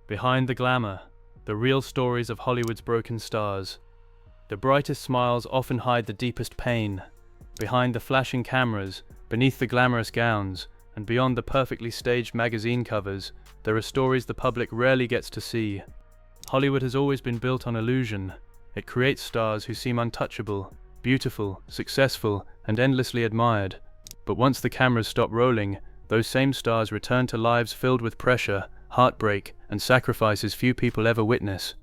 Behind the glamour, the real stories of Hollywood's broken stars. The brightest smiles often hide the deepest pain. Behind the flashing cameras, beneath the glamorous gowns, and beyond the perfectly staged magazine covers, there are stories the public rarely gets to see. Hollywood has always been built on illusion. It creates stars who seem untouchable, beautiful, successful, and endlessly admired. But once the cameras stop rolling, those same stars return to lives filled with pressure, heartbreak, and sacrifices few people ever witness.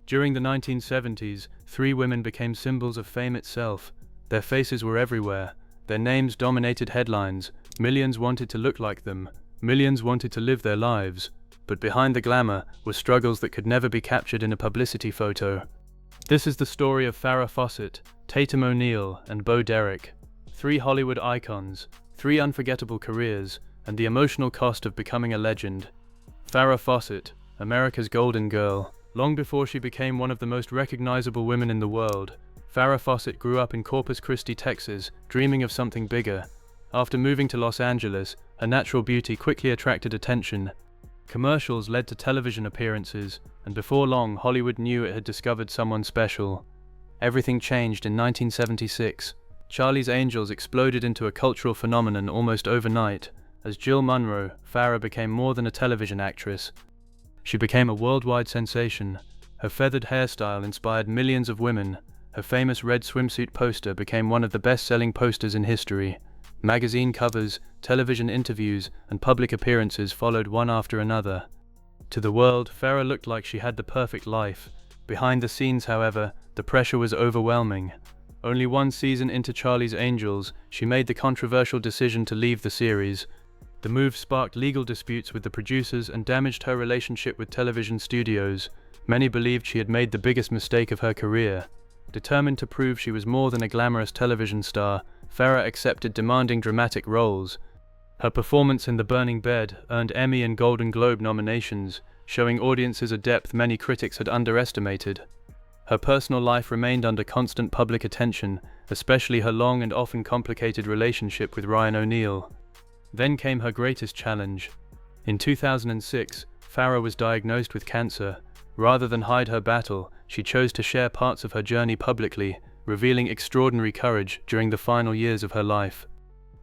During the 1970s, three women became symbols of fame itself. Their faces were everywhere. Their names dominated headlines. Millions wanted to look like them. Millions wanted to live their lives. But behind the glamour were struggles that could never be captured in a publicity photo. This is the story of Farrah Fawcett, Tatum O'Neal, and Bo Derek. Three Hollywood icons, three unforgettable careers, and the emotional cost of becoming a legend. Farrah Fawcett, America's golden girl. Long before she became one of the most recognizable women in the world, Farrah Fawcett grew up in Corpus Christi, Texas, dreaming of something bigger. After moving to Los Angeles, her natural beauty quickly attracted attention. Commercials led to television appearances, and before long Hollywood knew it had discovered someone special. Everything changed in 1976. Charlie's Angels exploded into a cultural phenomenon almost overnight. As Jill Munroe, Farrah became more than a television actress. She became a worldwide sensation. Her feathered hairstyle inspired millions of women. Her famous red swimsuit poster became one of the best-selling posters in history. Magazine covers, television interviews, and public appearances followed one after another. To the world, Farrah looked like she had the perfect life. Behind the scenes, however, the pressure was overwhelming. Only one season into Charlie's Angels, she made the controversial decision to leave the series. The move sparked legal disputes with the producers and damaged her relationship with television studios. Many believed she had made the biggest mistake of her career. Determined to prove she was more than a glamorous television star, Farrah accepted demanding dramatic roles. Her performance in The Burning Bed earned Emmy and Golden Globe nominations, showing audiences a depth many critics had underestimated. Her personal life remained under constant public attention, especially her long and often complicated relationship with Ryan O'Neal. Then came her greatest challenge. In 2006, Farrah was diagnosed with cancer. Rather than hide her battle, she chose to share parts of her journey publicly, revealing extraordinary courage during the final years of her life.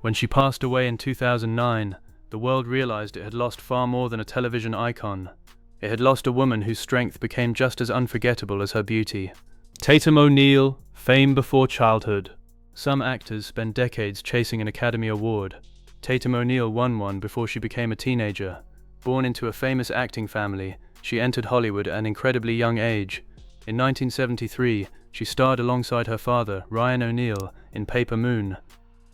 When she passed away in 2009, the world realized it had lost far more than a television icon. It had lost a woman whose strength became just as unforgettable as her beauty. Tatum O'Neal, fame before childhood. Some actors spend decades chasing an Academy Award. Tatum O'Neal won one before she became a teenager. Born into a famous acting family, she entered Hollywood at an incredibly young age. In 1973, she starred alongside her father, Ryan O'Neal, in Paper Moon.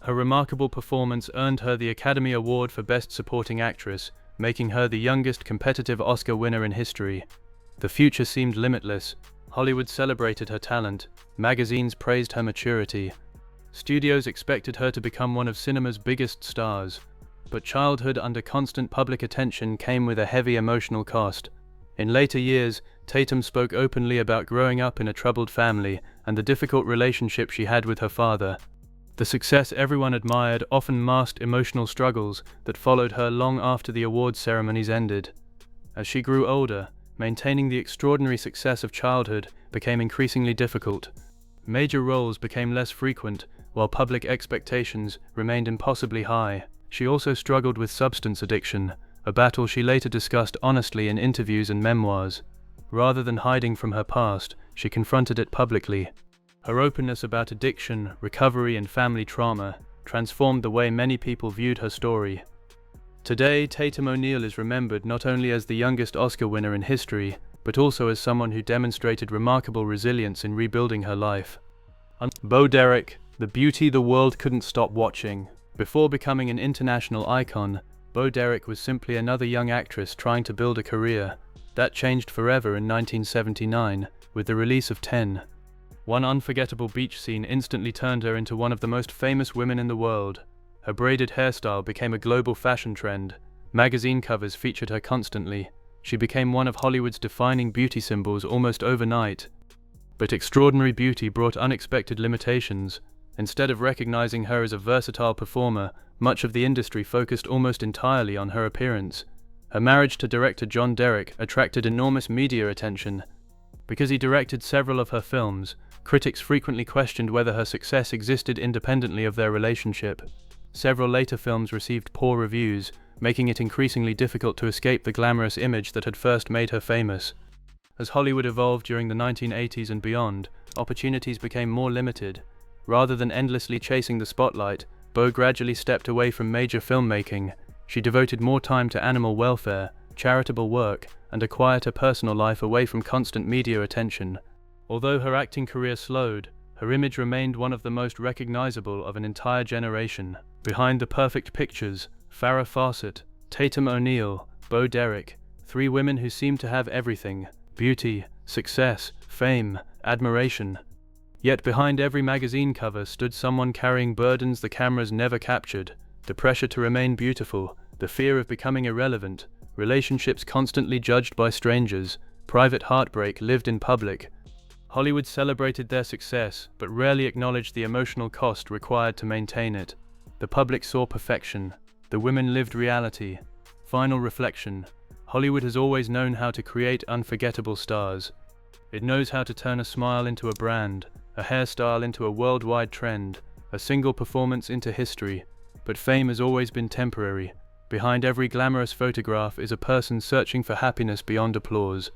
Her remarkable performance earned her the Academy Award for Best Supporting Actress, making her the youngest competitive Oscar winner in history. The future seemed limitless. Hollywood celebrated her talent. Magazines praised her maturity. Studios expected her to become one of cinema's biggest stars. But childhood under constant public attention came with a heavy emotional cost. In later years, Tatum spoke openly about growing up in a troubled family and the difficult relationship she had with her father. The success everyone admired often masked emotional struggles that followed her long after the awards ceremonies ended. As she grew older, maintaining the extraordinary success of childhood became increasingly difficult. Major roles became less frequent, while public expectations remained impossibly high. She also struggled with substance addiction, a battle she later discussed honestly in interviews and memoirs. Rather than hiding from her past, she confronted it publicly. Her openness about addiction, recovery, and family trauma transformed the way many people viewed her story. Today, Tatum O'Neal is remembered not only as the youngest Oscar winner in history, but also as someone who demonstrated remarkable resilience in rebuilding her life. Bo Derek, the beauty the world couldn't stop watching. Before becoming an international icon, Bo Derek was simply another young actress trying to build a career. That changed forever in 1979, with the release of 10. One unforgettable beach scene instantly turned her into one of the most famous women in the world. Her braided hairstyle became a global fashion trend. Magazine covers featured her constantly. She became one of Hollywood's defining beauty symbols almost overnight. But extraordinary beauty brought unexpected limitations. Instead of recognizing her as a versatile performer, much of the industry focused almost entirely on her appearance. Her marriage to director John Derek attracted enormous media attention. Because he directed several of her films, critics frequently questioned whether her success existed independently of their relationship. Several later films received poor reviews, making it increasingly difficult to escape the glamorous image that had first made her famous. As Hollywood evolved during the 1980s and beyond, opportunities became more limited. Rather than endlessly chasing the spotlight, Beau gradually stepped away from major filmmaking. She devoted more time to animal welfare, charitable work, and a quieter personal life away from constant media attention. Although her acting career slowed, her image remained one of the most recognizable of an entire generation. Behind the perfect pictures, Farrah Fawcett, Tatum O'Neal, Beau Derek, three women who seemed to have everything: beauty, success, fame, admiration. Yet behind every magazine cover stood someone carrying burdens the cameras never captured: the pressure to remain beautiful, the fear of becoming irrelevant, relationships constantly judged by strangers, private heartbreak lived in public. Hollywood celebrated their success, but rarely acknowledged the emotional cost required to maintain it. The public saw perfection. The women lived reality. Final reflection: Hollywood has always known how to create unforgettable stars. It knows how to turn a smile into a brand, a hairstyle into a worldwide trend, a single performance into history. But fame has always been temporary. Behind every glamorous photograph is a person searching for happiness beyond applause.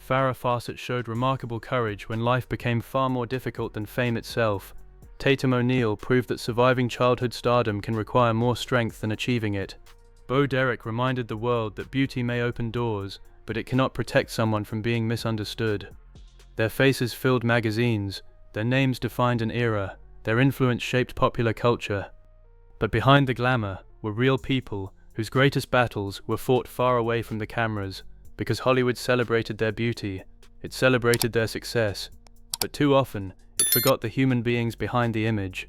Farrah Fawcett showed remarkable courage when life became far more difficult than fame itself. Tatum O'Neal proved that surviving childhood stardom can require more strength than achieving it. Beau Derek reminded the world that beauty may open doors, but it cannot protect someone from being misunderstood. Their faces filled magazines, their names defined an era, their influence shaped popular culture. But behind the glamour were real people whose greatest battles were fought far away from the cameras. Because Hollywood celebrated their beauty, it celebrated their success, but too often it forgot the human beings behind the image.